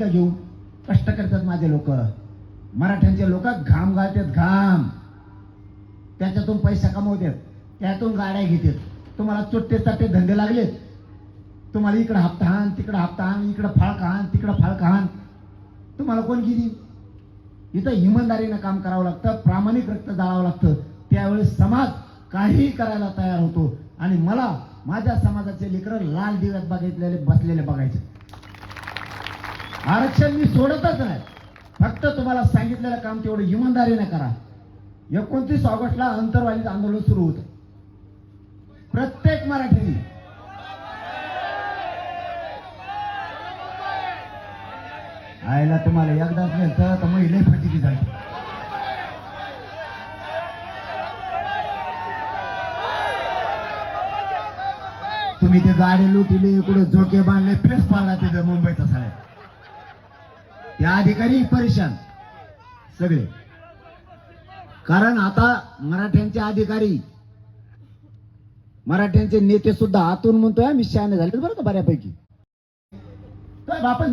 घेऊन कष्ट करतात माझे लोक, मराठ्यांचे लोक घाम घालतात, घाम त्याच्यातून पैसा कमवतात, त्यातून गाड्या घेतात. तुम्हाला चोट्टे चाट्टे धंदे लागलेत, तुम्हाला इकडे हप्ता हान, तिकडे हप्ता हान, इकडे फाळका हान, तिकडे फाळका हान. तुम्हाला कोण किती? इथं इमानदारीनं काम करावं लागतं, प्रामाणिक रक्त जाळावं लागतं. त्यावेळेस समाज काही करायला तयार होतो. आणि मला माझ्या समाजाचे लेकरं लाल दिव्यात बसलेले बघायचे. आरक्षण मी सोडतच नाही, फक्त तुम्हाला सांगितलेलं काम तेवढं इमानदारीने करा. 29 ऑगस्टला अंतरवालीचं आंदोलन सुरू होतं. प्रत्येक मराठीने आयला तुम्हाला एकदाच मिळतं तर मग लय फजिती झाली. तुम्ही ते गाडी लुटिले, कुठे झोके बांधले, प्रेस पाडला तिथे मुंबईचा साड्या. ते अधिकारी परेशान सगळे, कारण आता मराठ्यांचे अधिकारी, मराठ्यांचे नेते सुद्धा आतून म्हणतोय मी शहाणे झाले बरं का बऱ्यापैकी. तर आपण